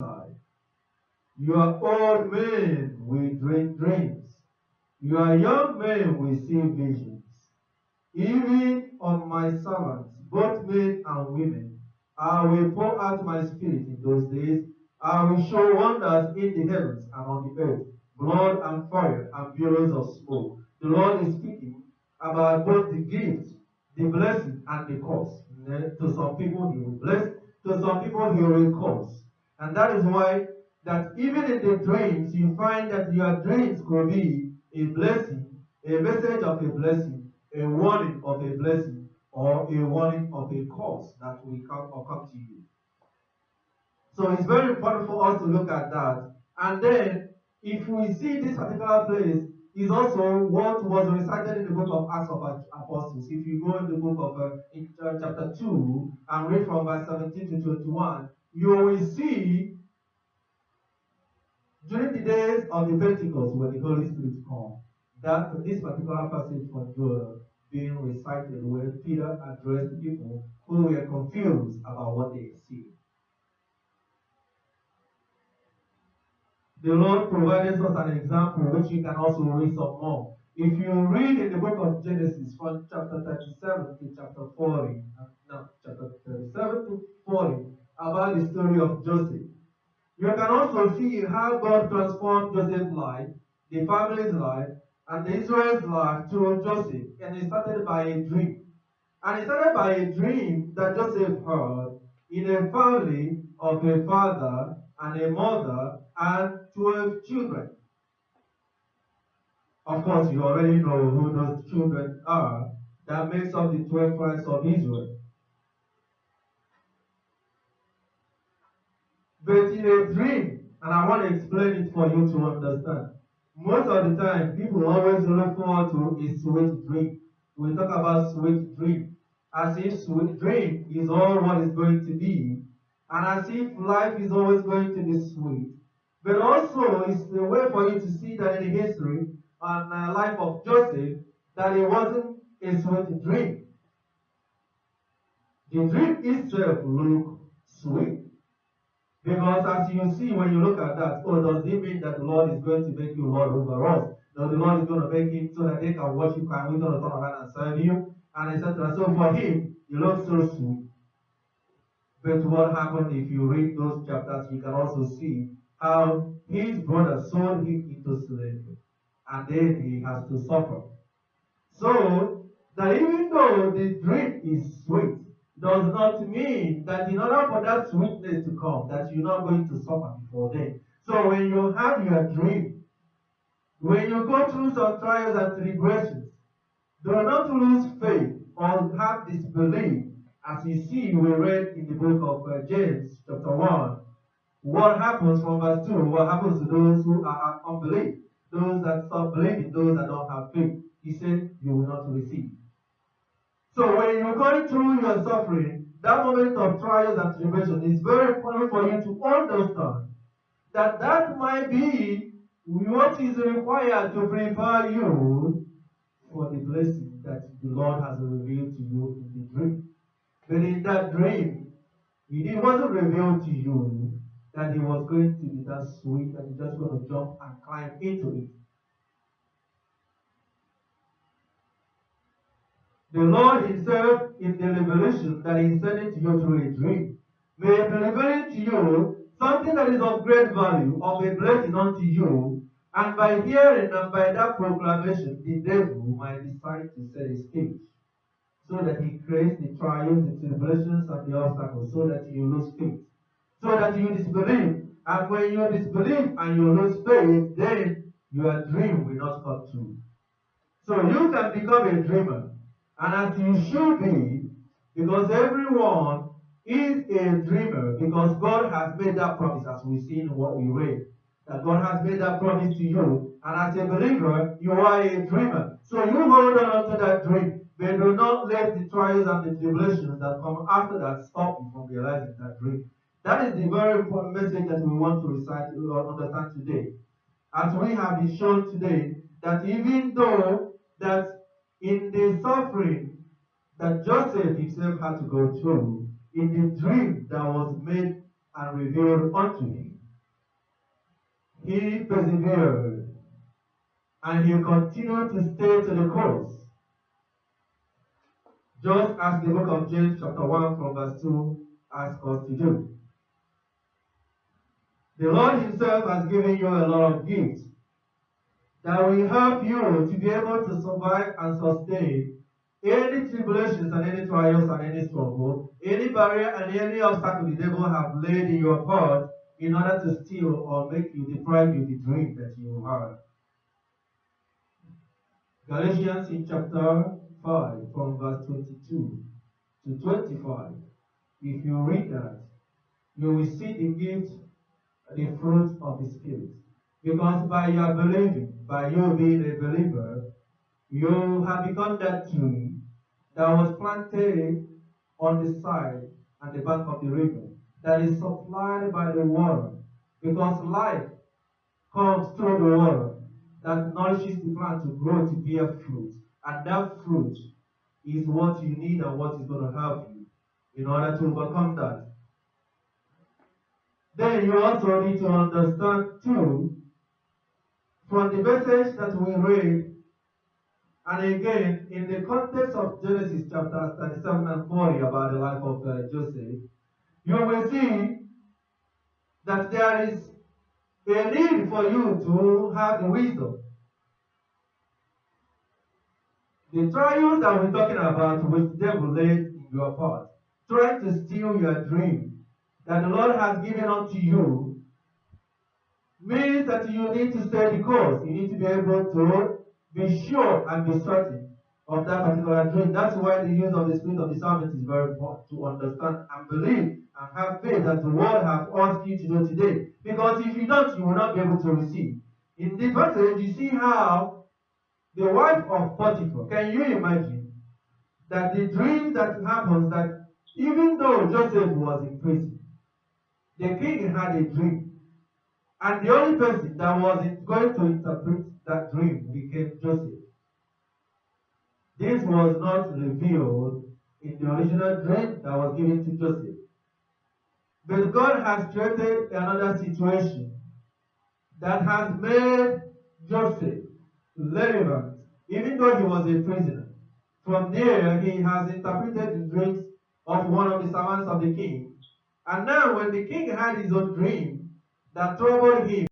side. Your old men will dream dreams. Your young men will see visions. Even on my servants, both men and women, I will pour out my spirit in those days. I will show wonders in the heavens and on the earth, blood and fire and billows of smoke. The Lord is speaking about both the gift, the blessing, and the curse. To some people he will bless, to some people he will curse. And that is why that even in the dreams, you find that your dreams could be a blessing, a message of a blessing, a warning of a blessing, or a warning of a curse that will come to you. So it's very important for us to look at that. And then, if we see this particular place, is also what was recited in the book of Acts of Apostles. If you go in the book of chapter 2 and read from verse 17 to 21, you will see during the days of the Pentecost when the Holy Spirit comes, that this particular passage from Joel being recited where Peter addressed people who were confused about what they see. The Lord provided us an example which you can also read some more. If you read in the book of Genesis from chapter 37 to chapter 40, chapter 37 to 40, about the story of Joseph, you can also see how God transformed Joseph's life, the family's life, and the Israel's life through Joseph. And it started by a dream. And it started by a dream that Joseph heard in a family of a father and a mother and 12 children. Of course, you already know who those children are. That makes up the 12 tribes of Israel. But in a dream, and I want to explain it for you to understand. Most of the time, people always look forward to a sweet dream. We talk about sweet dream as if sweet dream is all what is going to be, and as if life is always going to be sweet. But also, it's the way for you to see that in the history and life of Joseph, that it wasn't a sweet dream. The dream itself looked sweet. Because as you see when you look at that, does it mean that the Lord is going to make you Lord over us? No, the Lord is going to make him so that they can worship and we're going to turn around and serve you, and etc. So for him, it looks so sweet. But what happened if you read those chapters, you can also see how his brother sold him into slavery, and then he has to suffer. So that even though the dream is sweet, does not mean that in order for that sweetness to come, that you're not going to suffer before then. So when you have your dream, when you go through some trials and tribulations, do not lose faith or have disbelief. As you see, we read in the book of James, chapter 1, what happens from verse 2, what happens to those who are unbelief, those that stop believing, those that don't have faith. He said, you will not receive. So when you're going through your suffering, that moment of trials and tribulation is very important for you to understand that that might be what is required to prepare you for the blessing that the Lord has revealed to you in the dream. But in that dream, it wasn't revealed to you that it was going to be that sweet and you're just going to jump and climb into it. The Lord himself, in the revelation that he sent to you through a dream, may be revealing to you something that is of great value, of a blessing unto you, and by hearing and by that proclamation, the devil might decide to set a stage, so that he creates the trials, the tribulations, and the obstacles, so that you lose faith, so that you disbelieve. And when you disbelieve and you lose faith, then your dream will not come true. So you can become a dreamer. And as you should be, because everyone is a dreamer, because God has made that promise, as we see in what we read, that God has made that promise to you. And as a believer, you are a dreamer. So you hold on to that dream, but do not let the trials and the tribulations that come after that stop you from realizing that dream. That is the very important message that we want to recite or understand today. As we have been shown today, that even though that in the suffering that Joseph himself had to go through, in the dream that was made and revealed unto him. He persevered, and he continued to stay to the course, just as the book of James chapter 1 from verse 2 asks us to do. The Lord himself has given you a lot of gifts that will help you to be able to survive and sustain any tribulations and any trials and any struggle, any barrier and any obstacle the devil have laid in your path in order to steal or make you deprive you the dream that you have. Galatians in chapter 5 from verse 22 to 25. If you read that, you will see the gift, the fruit of the Spirit. Because by your believing, by you being a believer, you have become that tree that was planted on the side and the bank of the river, that is supplied by the water. Because life comes through the water that nourishes the plant to grow to bear fruit. And that fruit is what you need and what is going to help you in order to overcome that. Then you also need to understand too, from the message that we read, and again, in the context of Genesis chapters 37 and 40 about the life of Joseph, you will see that there is a need for you to have the wisdom. The trials that we're talking about, which the devil laid in your path, trying to steal your dream that the Lord has given unto you, means that you need to stay the course. You need to be able to be sure and be certain of that particular dream. That's why the use of the spirit of discernment is very important, to understand and believe and have faith that the word has asked you to do today. Because if you don't, you will not be able to receive. In this passage, you see how the wife of Potiphar, can you imagine that the dream that happens, that even though Joseph was in prison, the king had a dream. And the only person that was going to interpret that dream became Joseph. This was not revealed in the original dream that was given to Joseph. But God has created another situation that has made Joseph relevant, even though he was a prisoner. From there, he has interpreted the dreams of one of the servants of the king. And now, when the king had his own dream that troubled him,